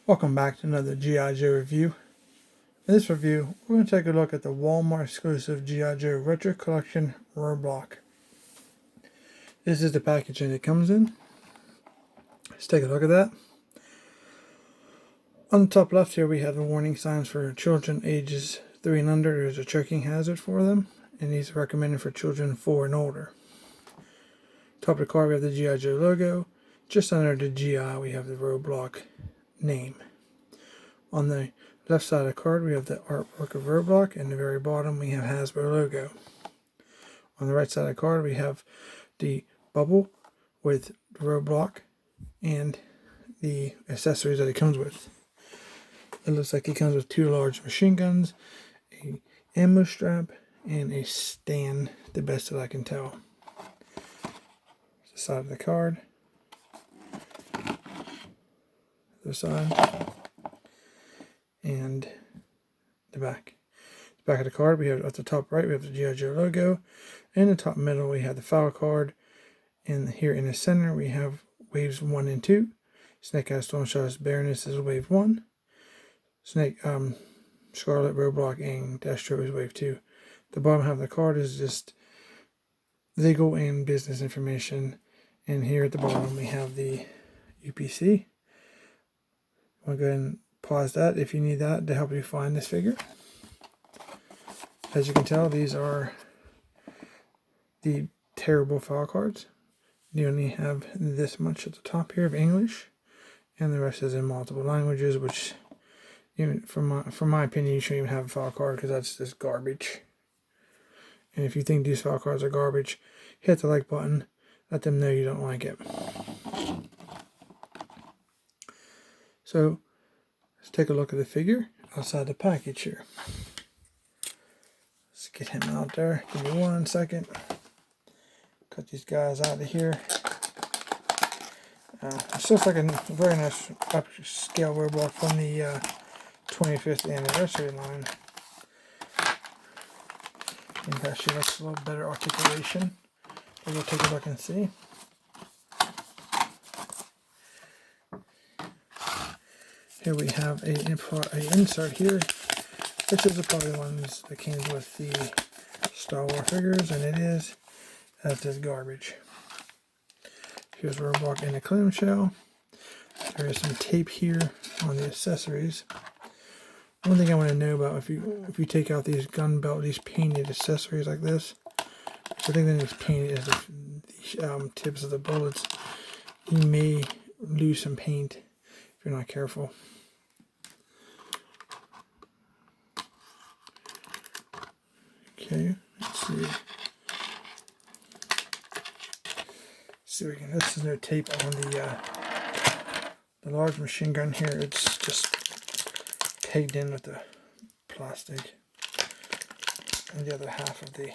Welcome back to another G.I. Joe review. In this review, we're going to take a look at the Walmart exclusive G.I. Joe Retro Collection Roadblock. This is the packaging it comes in. Let's take a look at that. On the top left here we have the warning signs for children ages 3 and under. There's a choking hazard for them, and these are recommended for children 4 and older. Top of the card we have the G.I. Joe logo. Just under the G.I. we have the Roadblock name. On the left side of the card we have the artwork of Roadblock, and the very bottom we have Hasbro logo. On the right side of the card we have the bubble with Roadblock and the accessories that it comes with. It looks like it comes with 2 large machine guns, a ammo strap, and a stand, the best that I can tell. The side of the card. The side. And the back. The back of the card we have at the top right we have the G.I. Joe logo. In the top middle we have the file card. And here in the center we have waves 1 and 2. Snake Eyes, Stormshot's Baroness is wave 1. Scarlet, Roadblock, and Destro is wave 2. The bottom half of the card is just legal and business information. And here at the bottom we have the UPC. I'm going to go ahead and pause that if you need that to help you find this figure. As you can tell, these are the terrible file cards. You only have this much at the top here of English, and the rest is in multiple languages, which, even from my opinion, you shouldn't even have a file card because that's just garbage. And if you think these file cards are garbage, hit the like button. Let them know you don't like it. So, let's take a look at the figure outside the package here. Let's get him out there. Give me 1 second. Cut these guys out of here. This looks like a very nice upscale Roadblock from the 25th anniversary line. I think actually looks a little better articulation. We'll take a look and see. Here we have an insert here, which is probably the ones that came with the Star Wars figures, and it is. That's just garbage. Here's Roadblock in a clamshell. There is some tape here on the accessories. One thing I want to know about, if you take out these gun belt, these painted accessories like this, the thing that is painted is the tips of the bullets. You may lose some paint if you're not careful. Okay, let's see. This is no tape on the large machine gun here. It's just pegged in with the plastic, and the other half of the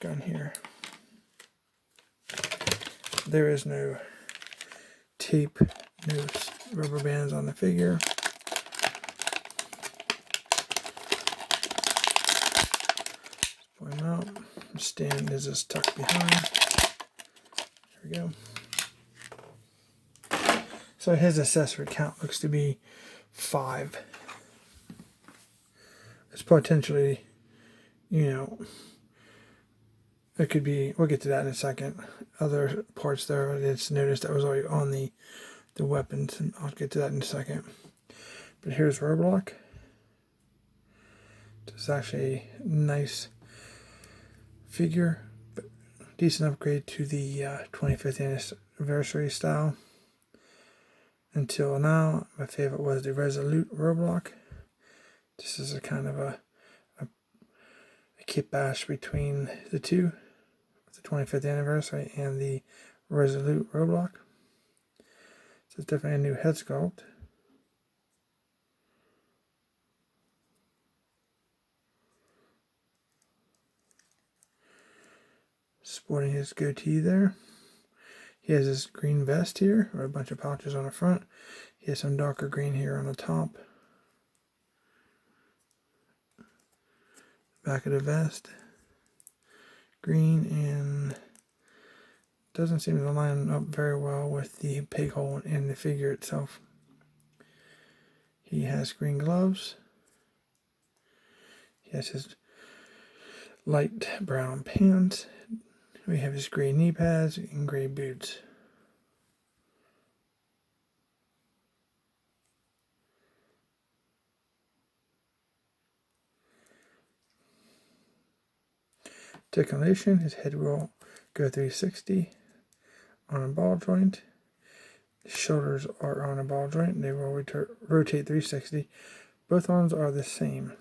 gun here. There is no tape, no rubber bands on the figure. Pull him out. The stand is just tucked behind. There we go. So his accessory count looks to be 5. It's potentially, it could be, we'll get to that in a second. Other parts there, it's noticed that was already on the weapons, and I'll get to that in a second. But here's Roadblock. It's actually a nice figure, but decent upgrade to the 25th anniversary style. Until now, my favorite was the Resolute Roadblock. This is a kind of a kit bash between the two, the 25th anniversary and the Resolute Roadblock. So it's definitely a new head sculpt. Sporting his goatee there. He has his green vest here, or a bunch of pouches on the front. He has some darker green here on the top. Back of the vest, green, and doesn't seem to line up very well with the pig hole in the figure itself. He has green gloves. He has his light brown pants. We have his gray knee pads and gray boots. Articulation, his head will go 360 on a ball joint. His shoulders are on a ball joint. They will rotate 360. Both arms are the same.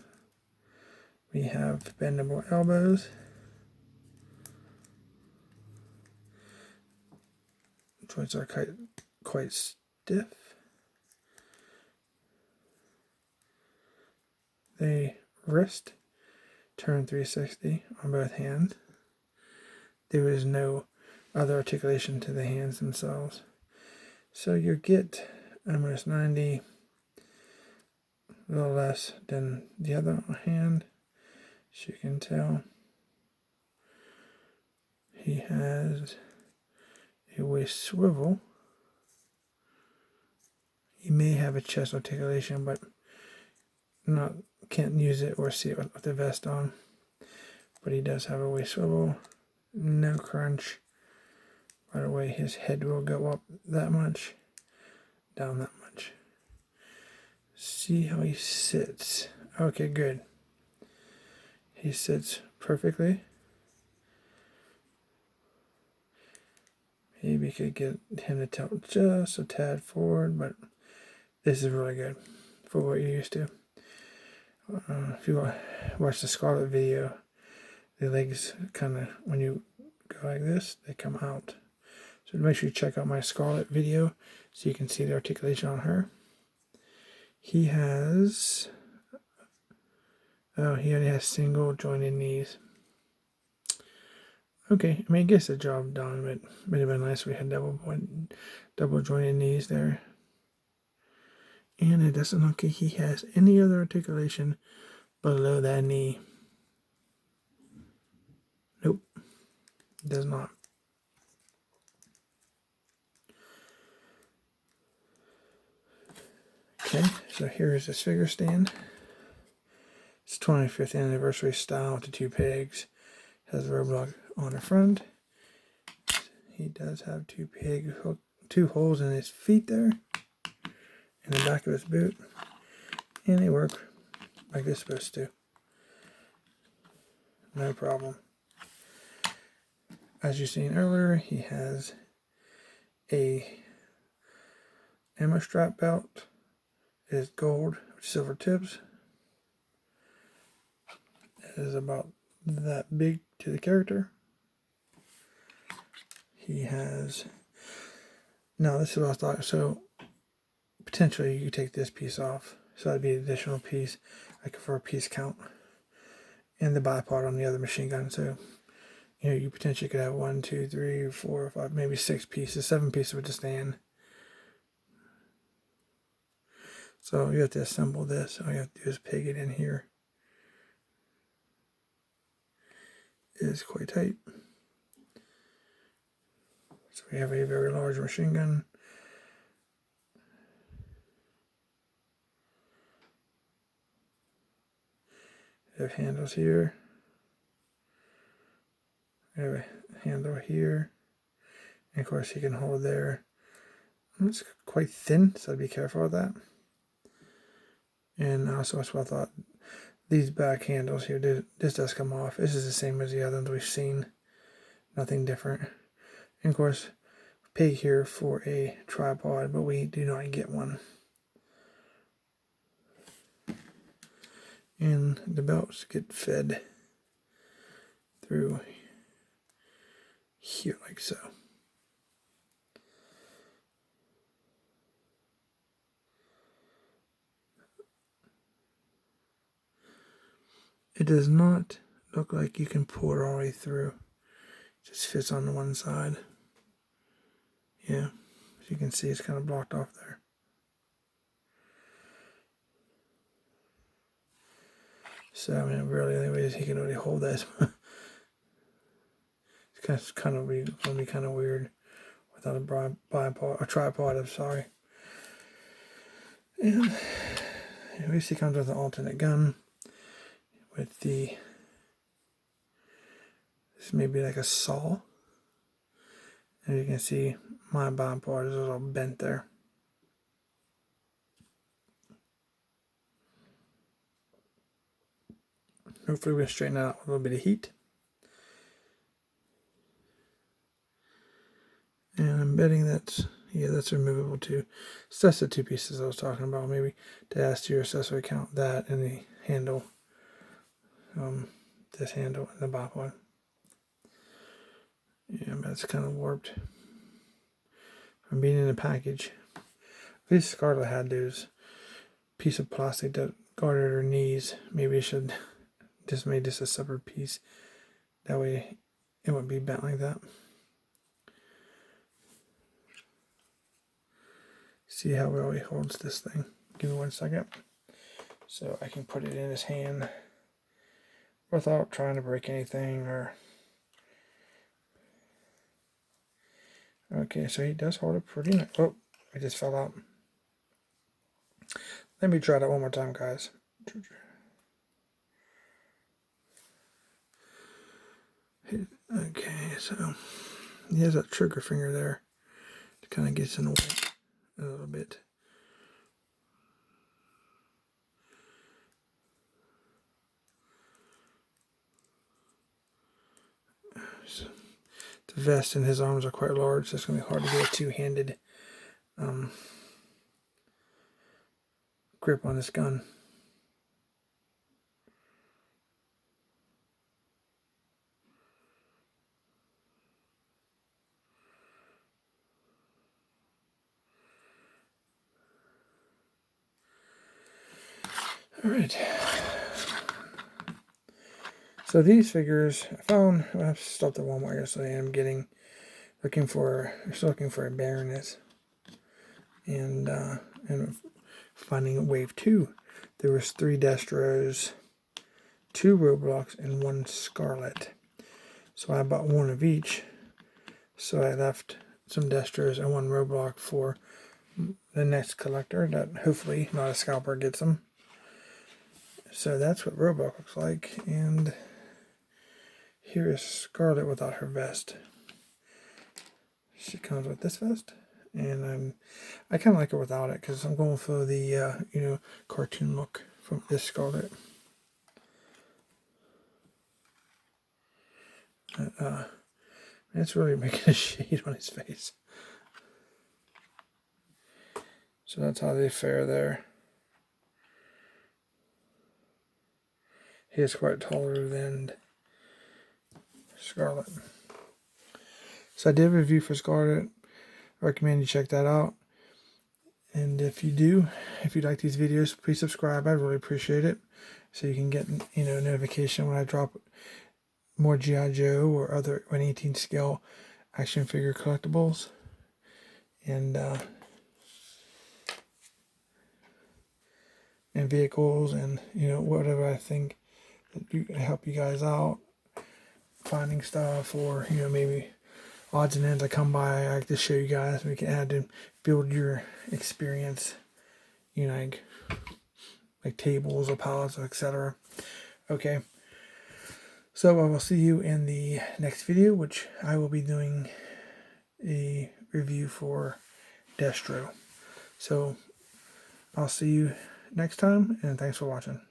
We have bendable elbows. Joints are quite stiff. The wrist turn 360 on both hands. There is no other articulation to the hands themselves. So you get almost 90, a little less than the other hand, as you can tell. He has a waist swivel. He may have a chest articulation, but can't use it or see it with the vest on. But he does have a waist swivel. No crunch. By the way, his head will go up that much, down that much. See how he sits. Okay, good. He sits perfectly. Maybe could get him to tilt just a tad forward, but this is really good for what you're used to. If you watch the Scarlet video, the legs kind of, when you go like this, they come out. So make sure you check out my Scarlet video so you can see the articulation on her. He has, he only has single jointed knees. Okay, I mean, it gets the job done, but it would have been nice if we had double jointed knees there. And it doesn't look like he has any other articulation below that knee. Nope, does not. Okay, so here is his figure stand. It's 25th anniversary style with the 2 pegs. Has Roadblock on the front. He does have 2 holes in his feet there, in the back of his boot, and they work like they're supposed to. No problem. As you've seen earlier, he has a ammo strap belt. It is gold with silver tips. It is about that big to the character. He has, now this is what I thought, so potentially you could take this piece off, so that'd be an additional piece, like for a piece count, and the bipod on the other machine gun. So you potentially could have 1, 2, 3, 4, 5, maybe 6 pieces, 7 pieces with the stand. So you have to assemble this. All you have to do is peg it in here. It is quite tight. So we have a very large machine gun. We have handles here. We have a handle here. And of course you can hold there. It's quite thin, so be careful with that. And also that's what I thought. These back handles here, this does come off. This is the same as the other ones we've seen. Nothing different. And of course, peg here for a tripod, but we do not get one. And the belts get fed through here like so. It does not look like you can pull it all the way through. It just fits on the one side. Yeah, as you can see, it's kind of blocked off there. So, I mean, really, anyways, he can only hold that. It's kind of going to be kind of weird without a tripod. I'm sorry. And At least he comes with an alternate gun with the, this may be like a saw. And you can see my bottom part is a little bent there. Hopefully we'll straighten that out with a little bit of heat. And I'm betting that's, yeah, that's removable too. So that's the two pieces I was talking about. Maybe to add to your accessory count, that and the handle. This handle and the bottom one. Yeah, but it's kind of warped from being in the package. At least Scarlett had those piece of plastic that guarded her knees. Maybe I should just make this a separate piece. That way it wouldn't be bent like that. See how well he holds this thing. Give me 1 second. So I can put it in his hand without trying to break anything or... Okay, so he does hold it pretty nice. Oh, I just fell out. Let me try that one more time, guys. Okay, so he has that trigger finger there. It kind of gets in the way a little bit. So the vest and his arms are quite large, so it's going to be hard to get a two-handed grip on this gun. All right. So these figures I found. I stopped at Walmart yesterday, and I'm looking for a Baroness, and finding wave 2. There was 3 Destros, 2 Roadblocks, and 1 Scarlet. So I bought 1 of each. So I left some Destros and 1 Roadblock for the next collector that hopefully not a scalper gets them. So that's what Roadblock looks like, and here is Scarlet without her vest. She comes with this vest, and I kind of like her without it because I'm going for the cartoon look from this Scarlet. It's really making a shade on his face. So that's how they fare there. He is quite taller than Scarlet. So I did a review for Scarlet. I recommend you check that out. And if you like these videos, please subscribe. I'd really appreciate it. So you can get notification when I drop more G.I.JOE or other 1/18 scale action figure collectibles. And vehicles and whatever I think that help you guys out finding stuff, or maybe odds and ends I come by, I like to show you guys. We can add and build your experience, like tables or pallets, etc. Okay, so I will see you in the next video, which I will be doing a review for Destro. So I'll see you next time, and thanks for watching.